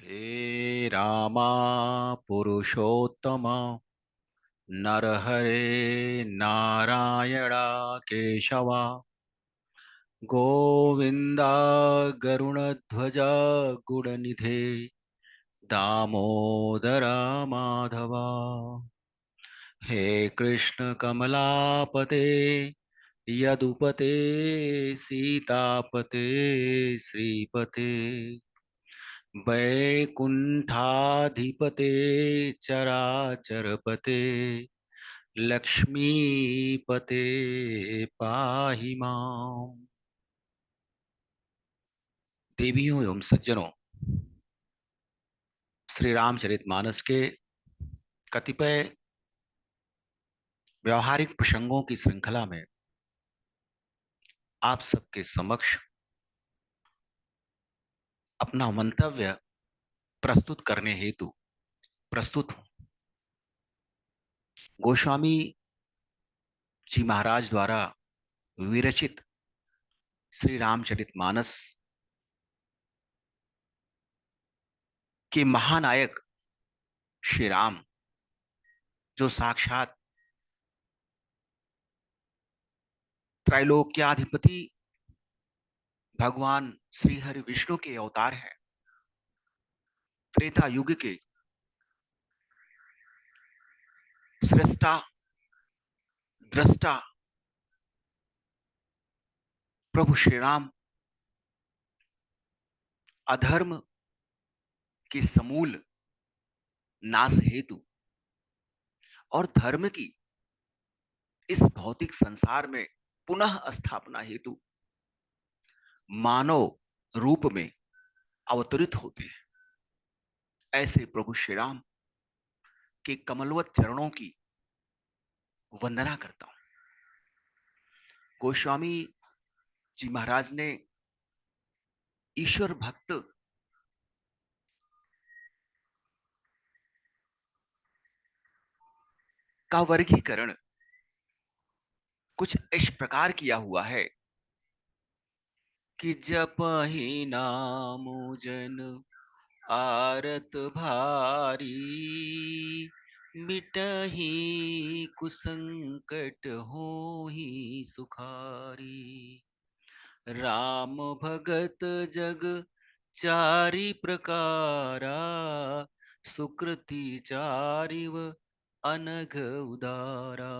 हे रामा पुरुषोत्तम नरहरे नारायणा केशवा गोविंदा गरुणध्वजा गुणनिधे दामोदरा माधवा। हे कृष्ण कमलापते यदुपते सीतापते श्रीपते वैकुंठाधिपते चराचरपते लक्ष्मीपते पाहि माम्। देवियों एवं सज्जनों, श्री रामचरितमानस के कतिपय व्यवहारिक प्रसंगों की श्रृंखला में आप सबके समक्ष अपना मंतव्य प्रस्तुत करने हेतु प्रस्तुत हूं। गोस्वामी जी महाराज द्वारा विरचित श्री रामचरितमानस के महानायक श्री राम, जो साक्षात त्रैलोक्याधिपति भगवान श्री हरि विष्णु के अवतार हैं, त्रेता युग के सृष्टा दृष्टा प्रभु श्री राम अधर्म के समूल नाश हेतु और धर्म की इस भौतिक संसार में पुनः स्थापना हेतु मानव रूप में अवतरित होते हैं। ऐसे प्रभु श्री राम के कमलवत चरणों की वंदना करता हूं। गोस्वामी जी महाराज ने ईश्वर भक्त का वर्गीकरण कुछ इस प्रकार किया हुआ है कि जपहि नाम जन आरत भारी, मिटहि कुसंकट होहि सुखारी। राम भगत जग चारि प्रकारा, सुकृति चारिव अनघ उदारा।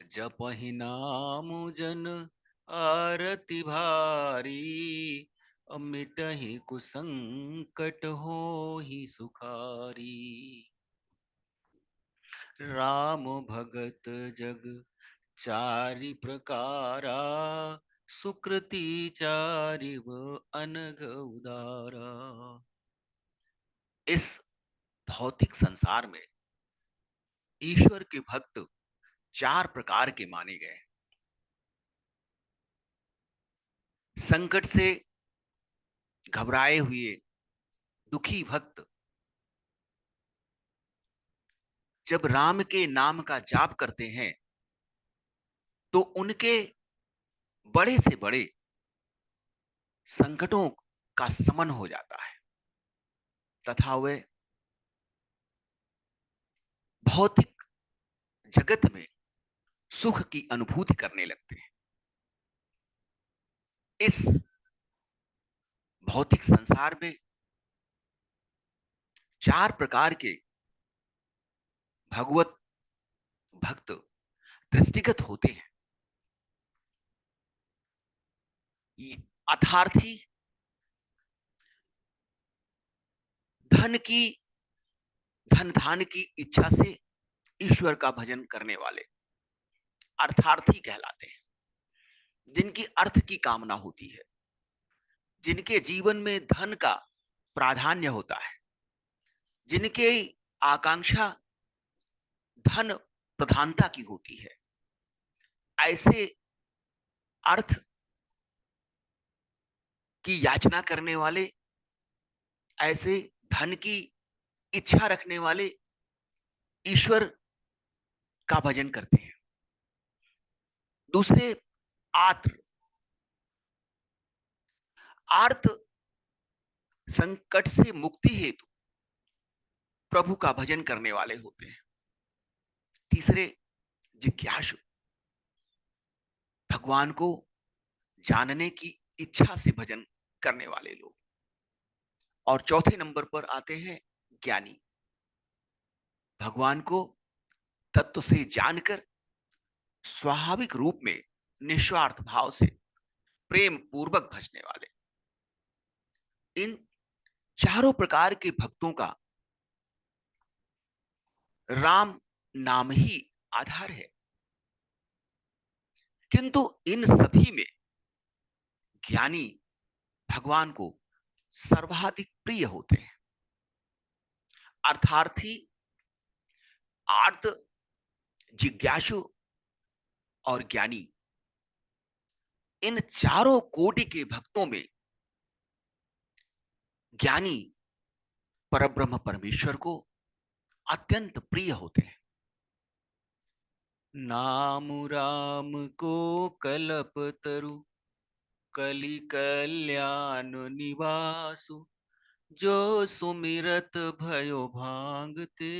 जपहि नाम जन आरति भारी, मिटहि कुसंकट होहि सुखारी। राम भगत जग चारि प्रकारा, सुकृति चारिव अनघ उदारा। इस भौतिक संसार में ईश्वर के भक्त चार प्रकार के माने गए। संकट से घबराए हुए दुखी भक्त जब राम के नाम का जाप करते हैं तो उनके बड़े से बड़े संकटों का शमन हो जाता है तथा वे भौतिक जगत में सुख की अनुभूति करने लगते हैं। इस भौतिक संसार में चार प्रकार के भगवत भक्त दृष्टिगत होते हैं। अर्थार्थी, धन की धन धान की इच्छा से ईश्वर का भजन करने वाले अर्थार्थी कहलाते हैं। जिनकी अर्थ की कामना होती है, जिनके जीवन में धन का प्राधान्य होता है, जिनके आकांक्षा धन प्रधानता की होती है, ऐसे अर्थ की याचना करने वाले, ऐसे धन की इच्छा रखने वाले ईश्वर का भजन करते हैं। दूसरे आर्त। आर्त संकट से मुक्ति हेतु प्रभु का भजन करने वाले होते हैं। तीसरे, जिज्ञासु, भगवान को जानने की इच्छा से भजन करने वाले लोग। और चौथे नंबर पर आते हैं ज्ञानी, भगवान को तत्व से जानकर स्वाभाविक रूप में निस्वार्थ भाव से प्रेम पूर्वक भजने वाले। इन चारों प्रकार के भक्तों का राम नाम ही आधार है, किंतु इन सभी में ज्ञानी भगवान को सर्वाधिक प्रिय होते हैं। अर्थार्थी, आर्त, जिज्ञासु और ज्ञानी, इन चारों कोटि के भक्तों में ज्ञानी परब्रह्म परमेश्वर को अत्यंत प्रिय होते हैं। नाम राम को कल्पतरु, कलि कल्याण निवासु, जो सुमिरत भयो भांगते,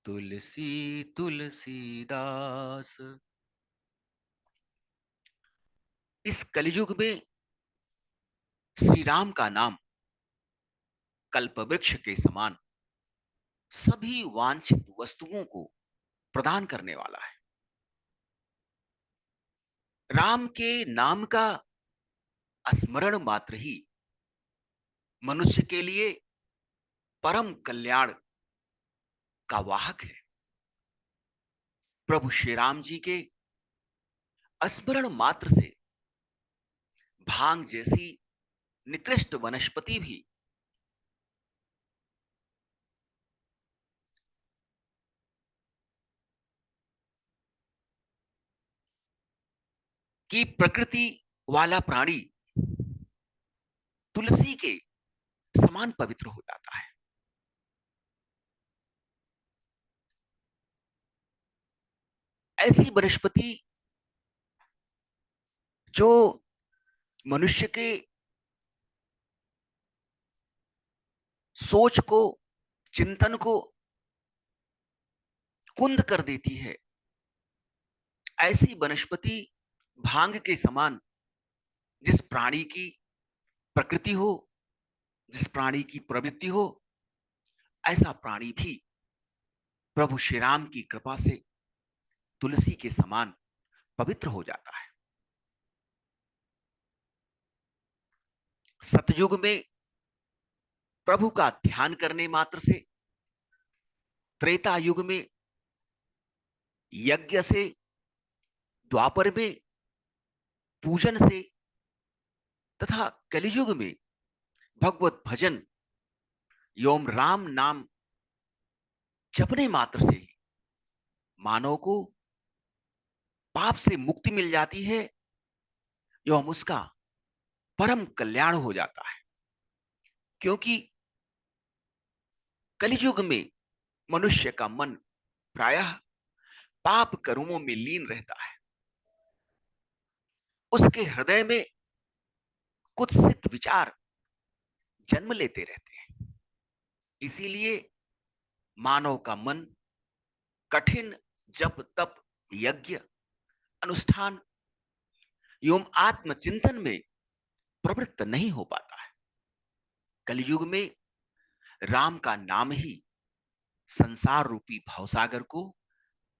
तुलसी तुलसीदास। इस कलियुग में श्री राम का नाम कल्प वृक्ष के समान सभी वांछित वस्तुओं को प्रदान करने वाला है। राम के नाम का स्मरण मात्र ही मनुष्य के लिए परम कल्याण का वाहक है। प्रभु श्री राम जी के स्मरण मात्र से भांग जैसी निकृष्ट वनस्पति भी की प्रकृति वाला प्राणी तुलसी के समान पवित्र हो जाता है। ऐसी वनस्पति जो मनुष्य के सोच को, चिंतन को कुंद कर देती है, ऐसी वनस्पति भांग के समान जिस प्राणी की प्रकृति हो, जिस प्राणी की प्रवृत्ति हो, ऐसा प्राणी भी प्रभु श्री राम की कृपा से तुलसी के समान पवित्र हो जाता है। सतयुग में प्रभु का ध्यान करने मात्र से, त्रेता युग में यज्ञ से, द्वापर में पूजन से तथा कलियुग में भगवत भजन एवं राम नाम जपने मात्र से ही मानव को पाप से मुक्ति मिल जाती है एवं उसका परम कल्याण हो जाता है। क्योंकि कलियुग में मनुष्य का मन प्रायः पाप कर्मों में लीन रहता है। उसके हृदय में कुत्सित विचार जन्म लेते रहते हैं। इसीलिए मानव का मन कठिन जप तप यज्ञ अनुष्ठान एवं आत्मचिंतन में प्रवृत्त नहीं हो पाता है। कलयुग में राम का नाम ही संसार रूपी भवसागर को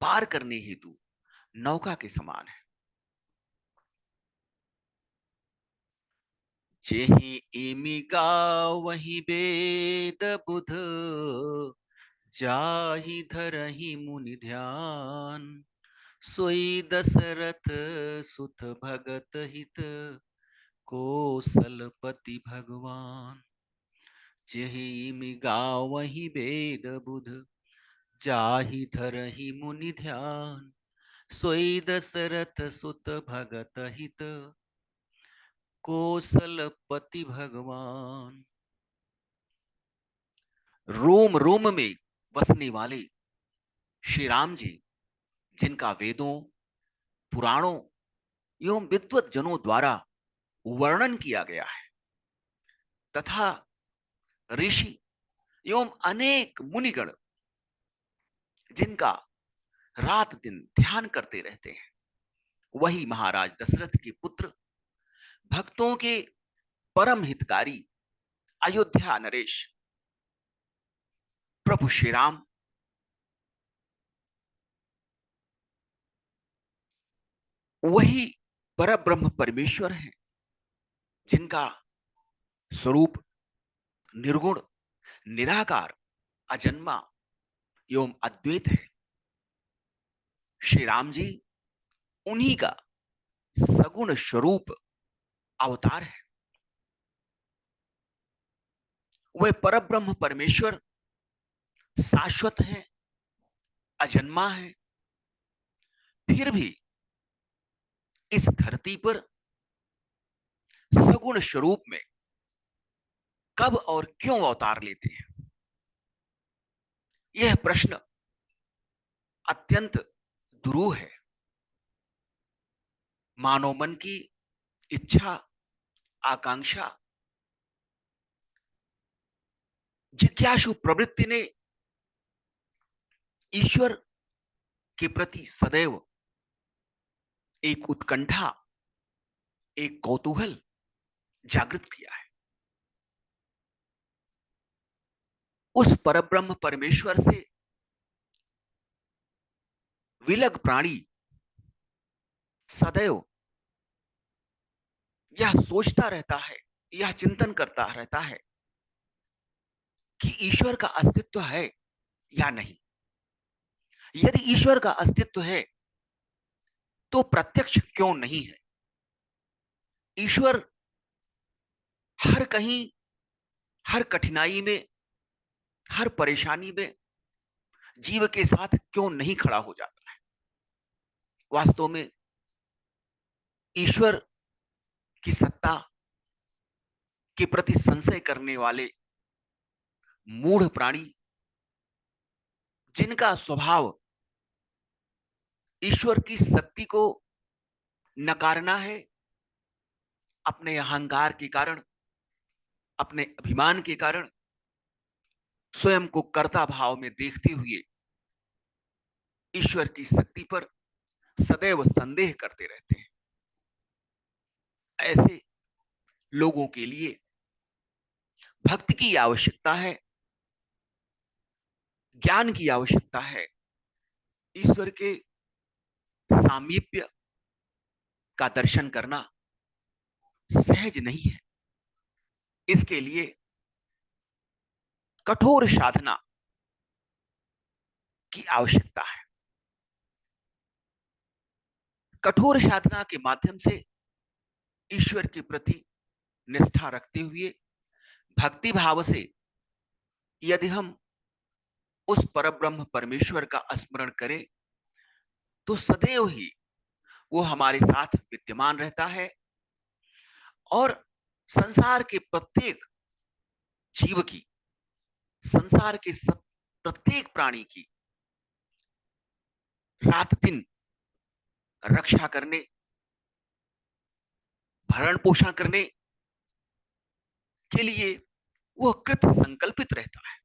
पार करने हेतु नौका के समान है। जेहि इमि गावहि वेद बुध, जाहि धरहि मुनि ध्यान, सोई दशरथ सुत भगत हित, कौशलपति भगवान। जेहि इमि गावहि वेद बुध, जाहि धरहि मुनि ध्यान, सोई दशरथ सुत भगत हित, कौशलपति भगवान। रोम रोम में बसने वाले श्री राम जी, जिनका वेदों, पुराणों एवं विद्वत जनों द्वारा वर्णन किया गया है तथा ऋषि एवं अनेक मुनिगण जिनका रात दिन ध्यान करते रहते हैं, वही महाराज दशरथ के पुत्र, भक्तों के परम हितकारी अयोध्या नरेश प्रभु श्री राम, वही परब्रह्म परमेश्वर हैं, जिनका स्वरूप निर्गुण, निराकार, अजन्मा एवं अद्वैत है। श्री राम जी उन्हीं का सगुण स्वरूप अवतार है। वह परब्रह्म परमेश्वर शाश्वत है, अजन्मा है, फिर भी इस धरती पर सगुण स्वरूप में कब और क्यों अवतार लेते हैं, यह प्रश्न अत्यंत दुरूह है। मानव मन की इच्छा, आकांक्षा, जिज्ञासु प्रवृत्ति ने ईश्वर के प्रति सदैव एक उत्कंठा, एक कौतूहल जागृत किया है। उस परब्रह्म परमेश्वर से विलग प्राणी सदैव यह सोचता रहता है, यह चिंतन करता रहता है कि ईश्वर का अस्तित्व है या नहीं। यदि ईश्वर का अस्तित्व है तो प्रत्यक्ष क्यों नहीं है? ईश्वर हर कहीं, हर कठिनाई में, हर परेशानी में जीव के साथ क्यों नहीं खड़ा हो जाता है? वास्तव में ईश्वर की सत्ता के प्रति संशय करने वाले मूढ़ प्राणी, जिनका स्वभाव ईश्वर की शक्ति को नकारना है, अपने अहंकार के कारण, अपने अभिमान के कारण, स्वयं को कर्ता भाव में देखते हुए ईश्वर की शक्ति पर सदैव संदेह करते रहते हैं। ऐसे लोगों के लिए भक्ति की आवश्यकता है, ज्ञान की आवश्यकता है। ईश्वर के सामीप्य का दर्शन करना सहज नहीं है। इसके लिए कठोर साधना की आवश्यकता है। कठोर साधना के माध्यम से ईश्वर के प्रति निष्ठा रखते हुए भक्ति भाव से यदि हम उस परब्रह्म परमेश्वर का स्मरण करें तो सदैव ही वो हमारे साथ विद्यमान रहता है और संसार के प्रत्येक जीव की, संसार के प्रत्येक प्राणी की रात दिन रक्षा करने, भरण पोषण करने के लिए वह कृत संकल्पित रहता है।